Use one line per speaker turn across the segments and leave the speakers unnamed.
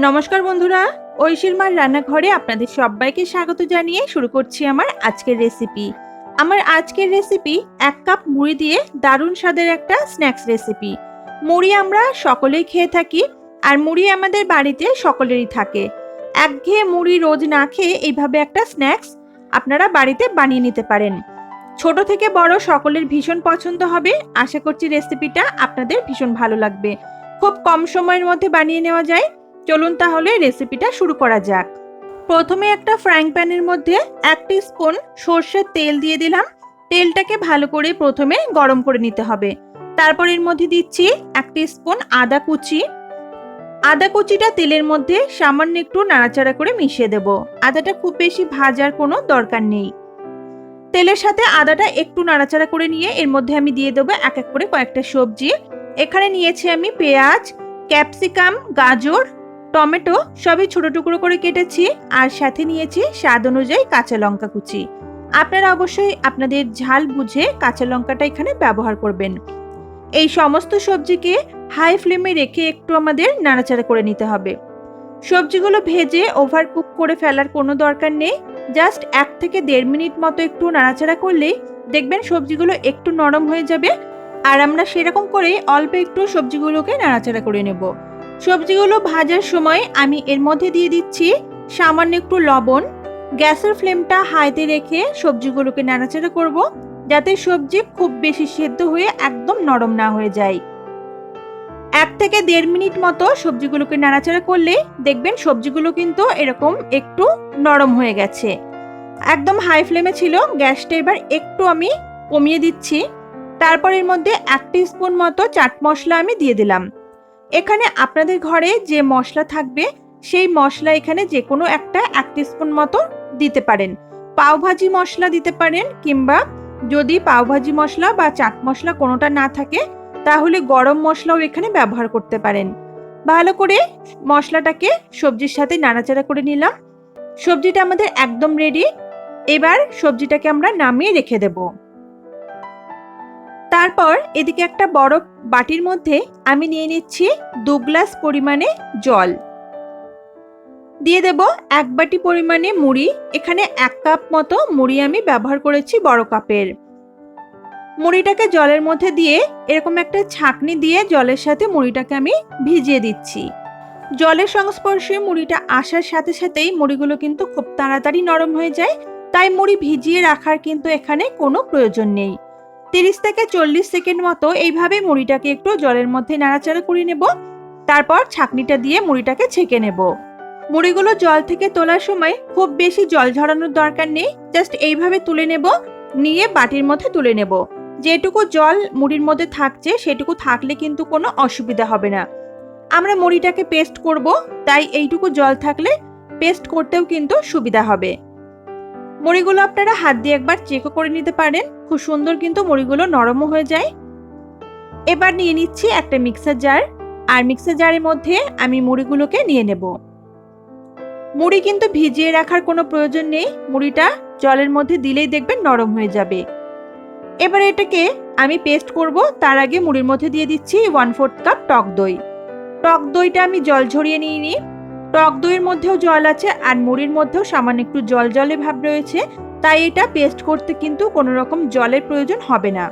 নমস্কার বন্ধুরা, ঐশীর মার রান্নাঘরে আপনাদের সবাইকে স্বাগত জানিয়ে শুরু করছি আমার আজকের রেসিপি। আমার আজকের রেসিপি 1 কাপ মুড়ি দিয়ে দারুণ স্বাদের একটা স্ন্যাক্স রেসিপি। মুড়ি আমরা সকলেই খেয়ে থাকি, আর মুড়ি আমাদের বাড়িতে সকলেরই থাকে। একঘেয়ে মুড়ি রোজ না খেয়ে এইভাবে একটা স্ন্যাক্স আপনারা বাড়িতে বানিয়ে নিতে পারেন। ছোট থেকে বড় সকলের ভীষণ পছন্দ হবে। আশা করছি রেসিপিটা আপনাদের ভীষণ ভালো লাগবে। খুব কম সময়ের মধ্যে বানিয়ে নেওয়া যায়। চলুন তাহলে রেসিপিটা শুরু করা যাক। প্রথমে একটা ফ্রাইং প্যানের মধ্যে 1 টিস্পুন সরষের তেল দিয়ে দিলাম। তেলটাকে ভালো করে প্রথমে গরম করে নিতে হবে। তারপর এর মধ্যে দিচ্ছি 1 টিস্পুন আদা কুচি। আদা কুচিটা তেলের মধ্যে সামান্য একটু নাড়াচাড়া করে মিশিয়ে দেব। আদাটা খুব বেশি ভাজার কোনো দরকার নেই। তেলের সাথে আদাটা একটু নাড়াচাড়া করে নিয়ে এর মধ্যে আমি দিয়ে দেবো এক এক করে কয়েকটা সবজি। এখানে নিয়েছি আমি পেঁয়াজ, ক্যাপসিকাম, গাজর, টমেটো সবই ছোট টুকরো করে কেটেছি, আর সাথে নিয়েছি স্বাদ অনুযায়ী কাঁচা লঙ্কা কুচি। আপনারা অবশ্যই আপনাদের ঝাল বুঝে কাঁচা লঙ্কাটা এখানে ব্যবহার করবেন। এই সমস্ত সবজিকে হাই ফ্লেমে রেখে একটু আমাদের নাড়াচাড়া করে নিতে হবে। সবজিগুলো ভেজে ওভার কুক করে ফেলার কোনো দরকার নেই। জাস্ট 1 থেকে 1.5 মিনিট মতো একটু নাড়াচাড়া করলেই দেখবেন সবজিগুলো একটু নরম হয়ে যাবে। আর আমরা সেরকম করে অল্প একটু সবজিগুলোকে নাড়াচাড়া করে নেব। সবজিগুলো ভাজার সময় আমি এর মধ্যে দিয়ে দিচ্ছি সামান্য একটু লবণ। গ্যাসের ফ্লেমটা হাইতে রেখে সবজিগুলোকে নাড়াচাড়া করব, যাতে সবজি খুব বেশি সেদ্ধ হয়ে একদম নরম না হয়ে যায়। 1 থেকে 1.5 মিনিট মতো সবজিগুলোকে নাড়াচাড়া করলে দেখবেন সবজিগুলো কিন্তু এরকম একটু নরম হয়ে গেছে। একদম হাই ফ্লেমে ছিল, গ্যাসটা এবার একটু আমি কমিয়ে দিচ্ছি। তারপর এর মধ্যে 1 টিস্পুন মতো চাট মশলা আমি দিয়ে দিলাম। এখানে আপনাদের ঘরে যে মশলা থাকবে সেই মশলা এখানে যে কোনো একটা 1 টিস্পুন মতো দিতে পারেন। পাওভাজি মশলা দিতে পারেন, কিংবা যদি পাওভাজি মশলা বা চাট মশলা কোনোটা না থাকে তাহলে গরম মশলাও এখানে ব্যবহার করতে পারেন। ভালো করে মশলাটাকে সবজির সাথে নাড়াচাড়া করে নিলাম। সবজিটা আমাদের একদম রেডি। এবার সবজিটাকে আমরা নামিয়ে রেখে দেব। তারপর এদিকে একটা বড় বাটির মধ্যে আমি নিয়ে নিচ্ছি 2 গ্লাস পরিমাণে জল। দিয়ে দেব 1 বাটি পরিমাণে মুড়ি। এখানে 1 কাপ মতো মুড়ি আমি ব্যবহার করেছি বড় কাপের। মুড়িটাকে জলের মধ্যে দিয়ে এরকম একটা ছাঁকনি দিয়ে জলের সাথে মুড়িটাকে আমি ভিজিয়ে দিচ্ছি। জলের সংস্পর্শে মুড়িটা আসার সাথে সাথেই মুড়িগুলো কিন্তু খুব তাড়াতাড়ি নরম হয়ে যায়, তাই মুড়ি ভিজিয়ে রাখার কিন্তু এখানে কোনো প্রয়োজন নেই। 30 থেকে 40 সেকেন্ড মতো এইভাবে মুড়িটাকে একটু জলের মধ্যে নাড়াচাড়া করে নেব। তারপর ছাঁকনিটা দিয়ে মুড়িটাকে ছেঁকে নেব। মুড়িগুলো জল থেকে তোলার সময় খুব বেশি জল ঝরানোর দরকার নেই, জাস্ট এইভাবে তুলে নেব, নিয়ে বাটির মধ্যে তুলে নেব। যেটুকু জল মুড়ির মধ্যে থাকছে সেটুকু থাকলে কিন্তু কোনো অসুবিধা হবে না। আমরা মুড়িটাকে পেস্ট করব, তাই এইটুকু জল থাকলে পেস্ট করতেও কিন্তু সুবিধা হবে। মুড়িগুলো আপনারা হাত দিয়ে একবার চেকও করে নিতে পারেন, খুব সুন্দর কিন্তু মুড়িগুলো নরমও হয়ে যায়। এবার নিয়ে নিচ্ছি একটা মিক্সার জার, আর মিক্সার জারের মধ্যে আমি মুড়িগুলোকে নিয়ে নেব। মুড়ি কিন্তু ভিজিয়ে রাখার কোনো প্রয়োজন নেই, মুড়িটা জলের মধ্যে দিলেই দেখবেন নরম হয়ে যাবে। এবার এটাকে আমি পেস্ট করব। তার আগে মুড়ির মধ্যে দিয়ে দিচ্ছি 1/4 কাপ টক দই। টক দইটা আমি জল ঝরিয়ে নিইনি। টক দইয়ের মধ্যেও জল আছে, আর মুড়ির মধ্যেও সামান্য একটু জল জলে ভাব রয়েছে, তাই এটা পেস্ট করতে কিন্তু কোনো রকম জলের প্রয়োজন হবে না।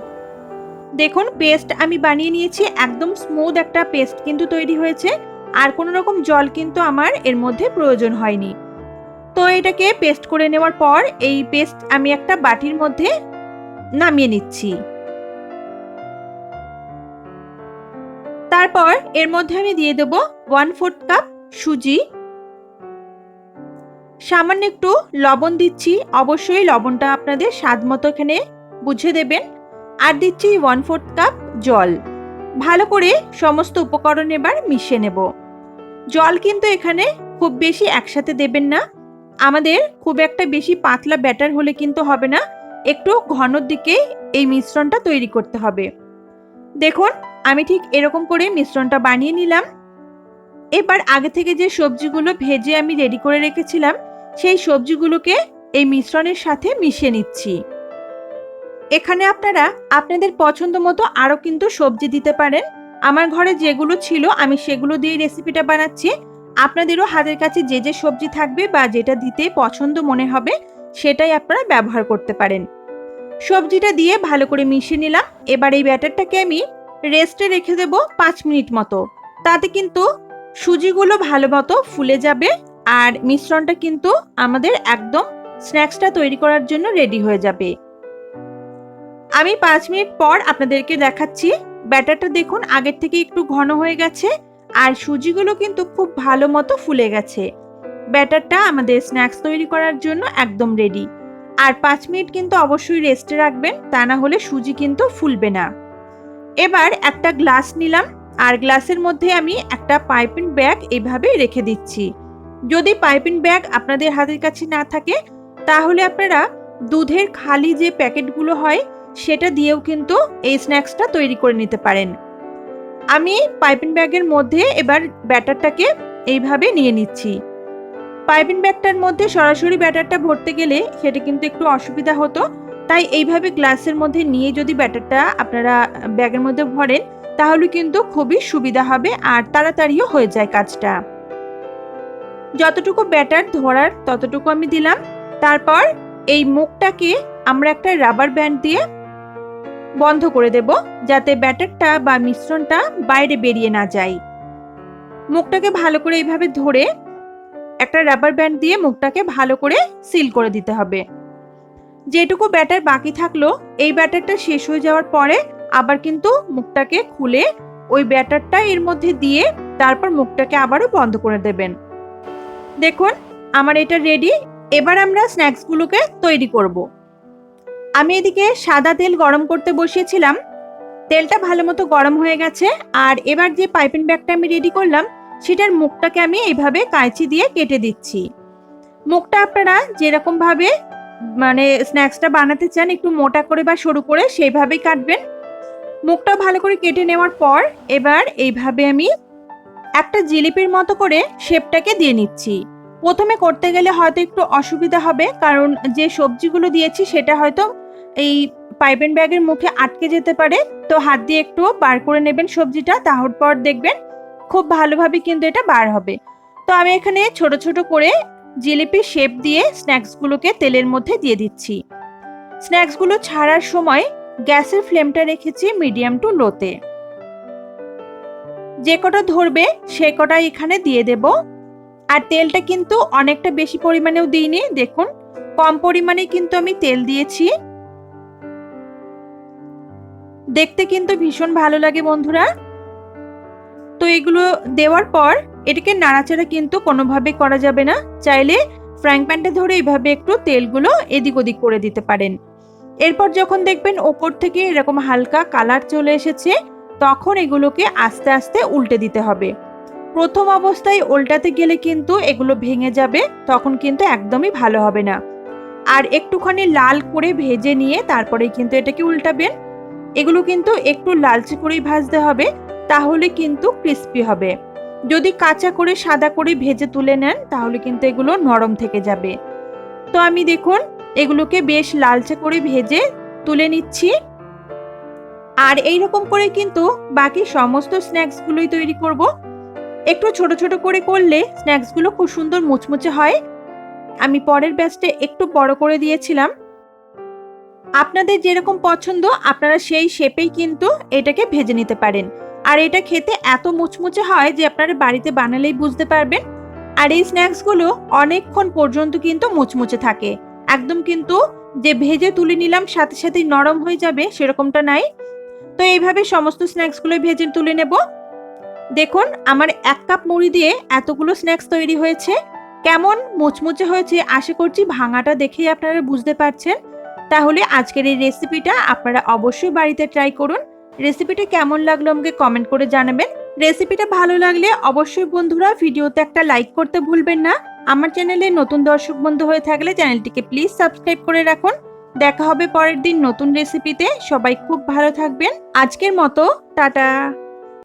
দেখুন পেস্ট আমি বানিয়ে নিয়েছি, একদম স্মুথ একটা পেস্ট কিন্তু তৈরি হয়েছে, আর কোনো রকম জল কিন্তু আমার এর মধ্যে প্রয়োজন হয়নি। তো এটাকে পেস্ট করে নেওয়ার পর এই পেস্ট আমি একটা বাটির মধ্যে নামিয়ে নিচ্ছি। তারপর এর মধ্যে আমি দিয়ে দেব 1/4 কাপ সুজি। সামান্য একটু লবণ দিচ্ছি, অবশ্যই লবণটা আপনাদের স্বাদ মতো এখানে বুঝে দেবেন। আর দিচ্ছি 1/4 কাপ জল। ভালো করে সমস্ত উপকরণ এবার মিশিয়ে নেব। জল কিন্তু এখানে খুব বেশি একসাথে দেবেন না, আমাদের খুব একটা বেশি পাতলা ব্যাটার হলে কিন্তু হবে না, একটু ঘনর দিকে এই মিশ্রণটা তৈরি করতে হবে। দেখুন আমি ঠিক এরকম করে মিশ্রণটা বানিয়ে নিলাম। এবার আগে থেকে যে সবজিগুলো ভেজে আমি রেডি করে রেখেছিলাম সেই সবজিগুলোকে এই মিশ্রণের সাথে মিশিয়ে নিচ্ছি। এখানে আপনারা আপনাদের পছন্দ মতো আরো কিন্তু সবজি দিতে পারেন। আমার ঘরে যেগুলো ছিল আমি সেগুলো দিয়ে রেসিপিটা বানাচ্ছি। আপনাদেরও হাতের কাছে যে যে সবজি থাকবে বা যেটা দিতে পছন্দ মনে হবে সেটাই আপনারা ব্যবহার করতে পারেন। সবজিটা দিয়ে ভালো করে মিশিয়ে নিলাম। এবার এই ব্যাটারটাকে আমি রেস্টে রেখে দেব 5 মিনিট মতো। তাতে কিন্তু সুজিগুলো ভালো মতো ফুলে যাবে আর মিশ্রণটা কিন্তু আমাদের একদম স্ন্যাক্সটা তৈরি করার জন্য রেডি হয়ে যাবে। আমি 5 মিনিট পর আপনাদেরকে দেখাচ্ছি। ব্যাটারটা দেখুন আগের থেকে একটু ঘন হয়ে গেছে আর সুজিগুলো কিন্তু খুব ভালো মতো ফুলে গেছে। ব্যাটারটা আমাদের স্ন্যাক্স তৈরি করার জন্য একদম রেডি। আর 5 মিনিট কিন্তু অবশ্যই রেস্টে রাখবেন, তা না হলে সুজি কিন্তু ফুলবে না। এবার একটা গ্লাস নিলাম আর গ্লাসের মধ্যে আমি একটা পাইপিং ব্যাগ এইভাবে রেখে দিচ্ছি। যদি পাইপিং ব্যাগ আপনাদের হাতের কাছে না থাকে তাহলে আপনারা দুধের খালি যে প্যাকেটগুলো হয় সেটা দিয়েও কিন্তু এই স্ন্যাক্সটা তৈরি করে নিতে পারেন। আমি পাইপিং ব্যাগের মধ্যে এবার ব্যাটারটাকে এইভাবে নিয়ে নিচ্ছি। পাইপিং ব্যাগটার মধ্যে সরাসরি ব্যাটারটা ভরতে গেলে সেটা কিন্তু একটু অসুবিধা হতো, তাই এইভাবে গ্লাসের মধ্যে নিয়ে যদি ব্যাটারটা আপনারা ব্যাগের মধ্যে ভরেন তাহলে কিন্তু খুবই সুবিধা হবে আর তাড়াতাড়িও হয়ে যায় কাজটা। যতটুকু ব্যাটার ধরার ততটুকু আমি দিলাম। তারপর এই মুখটাকে আমরা একটা রাবার ব্যান্ড দিয়ে বন্ধ করে দেব যাতে ব্যাটারটা বা মিশ্রণটা বাইরে বেরিয়ে না যায়। মুখটাকে ভালো করে এইভাবে ধরে একটা রাবার ব্যান্ড দিয়ে মুখটাকে ভালো করে সিল করে দিতে হবে। যেটুকু ব্যাটার বাকি থাকলো এই ব্যাটারটা শেষ হয়ে যাওয়ার পরে আবার কিন্তু মুখটাকে খুলে ওই ব্যাটারটা এর মধ্যে দিয়ে তারপর মুখটাকে আবারও বন্ধ করে দেবেন। দেখুন আমার এটা রেডি। এবার আমরা স্ন্যাক্সগুলোকে তৈরি করব। আমি এদিকে সাদা তেল গরম করতে বসিয়েছিলাম। তেলটা ভালো মতো গরম হয়ে গেছে আর এবার যে পাইপিং ব্যাগটা আমি রেডি করলাম সেটার মুখটাকে আমি এইভাবে কাঁচি দিয়ে কেটে দিচ্ছি। মুখটা আপনারা যেরকম ভাবে স্ন্যাক্সটা বানাতে চান একটু মোটা করে বা সরু করে সেইভাবেই কাটবেন। মুখটা ভালো করে কেটে নেওয়ার পর এবার এইভাবে আমি একটা জিলিপির মতো করে শেপটাকে দিয়ে নিচ্ছি। প্রথমে করতে গেলে হয়তো একটু অসুবিধা হবে কারণ যে সবজিগুলো দিয়েছি সেটা হয়তো এই পাইপিং ব্যাগের মুখে আটকে যেতে পারে, তো হাত দিয়ে একটু বার করে নেবেন সবজিটা, তারপর দেখবেন খুব ভালোভাবে কিন্তু এটা বার হবে। তো আমি এখানে ছোট ছোট করে জিলিপির শেপ দিয়ে স্ন্যাক্সগুলোকে তেলের মধ্যে দিয়ে দিচ্ছি। স্ন্যাক্সগুলো ছাড়ার সময় গ্যাসের ফ্লেমটা রেখেছি মিডিয়াম টু লোতে। যে কটা ধরবে সে কটা এখানে দিয়ে দেব। আর তেলটা কিন্তু অনেকটা বেশি পরিমাণেও দিইনি, দেখুন কম পরিমাণে কিন্তু আমি তেল দিয়েছি। দেখতে কিন্তু ভীষণ ভালো লাগে বন্ধুরা। তো এগুলো দেওয়ার পর এটাকে নাড়াচাড়া কিন্তু কোনোভাবে করা যাবে না। চাইলে ফ্রাইং প্যানটা ধরে এইভাবে একটু তেলগুলো এদিক ওদিক করে দিতে পারেন। এরপর যখন দেখবেন ওপর থেকে এরকম হালকা কালার চলে এসেছে তখন এগুলোকে আস্তে আস্তে উল্টে দিতে হবে। প্রথম অবস্থায় উল্টাতে গেলে কিন্তু এগুলো ভেঙে যাবে, তখন কিন্তু একদমই ভালো হবে না। আর একটুখানি লাল করে ভেজে নিয়ে তারপরে কিন্তু এটাকে উল্টাবেন। এগুলো কিন্তু একটু লালচে করেই ভাজতে হবে, তাহলে কিন্তু ক্রিস্পি হবে। যদি কাঁচা করে সাদা করে ভেজে তুলে নেন তাহলে কিন্তু এগুলো নরম থেকে যাবে। তো আমি দেখুন এগুলোকে বেশ লালচে করে ভেজে তুলে নিচ্ছি। আর এইরকম করে কিন্তু বাকি সমস্ত স্ন্যাক্সগুলোই তৈরি করব। একটু ছোট ছোট করে করলে স্ন্যাক্সগুলো খুব সুন্দর মুচমুচে হয়। আমি পরের ব্যাচটা একটু বড় করে দিয়েছিলাম। আপনাদের যেরকম পছন্দ আপনারা সেই শেপেই কিন্তু এটাকে ভেজে নিতে পারেন। আর এটা খেতে এত মুচমুচে হয় যে আপনারা বাড়িতে বানালেই বুঝতে পারবেন। আর এই স্ন্যাক্সগুলো অনেকক্ষণ পর্যন্ত কিন্তু মুচমুচে থাকে, একদম কিন্তু যে ভেজে তুলে নিলাম সাথে সাথেই নরম হয়ে যাবে সেরকমটা নাই। তো এইভাবে সমস্ত স্ন্যাক্সগুলো ভেজে তুলে নেব। দেখুন আমার 1 কাপ মুড়ি দিয়ে এতগুলো স্ন্যাক্স তৈরি হয়েছে। কেমন মুচমুচে হয়েছে আশা করছি ভাঙাটা দেখেই আপনারা বুঝতে পারছেন। তাহলে আজকের এই রেসিপিটা আপনারা অবশ্যই বাড়িতে ট্রাই করুন। রেসিপিটা কেমন লাগলো আমাকে কমেন্ট করে জানাবেন। রেসিপিটা ভালো লাগলে অবশ্যই বন্ধুরা ভিডিওতে একটা লাইক করতে ভুলবেন না। আমার চ্যানেলে নতুন দর্শক বন্ধু হয়ে থাকলে চ্যানেলটিকে প্লিজ সাবস্ক্রাইব করে রাখুন। দেখা হবে পরের দিন নতুন রেসিপিতে। সবাই খুব ভালো থাকবেন। আজকের মতো টাটা।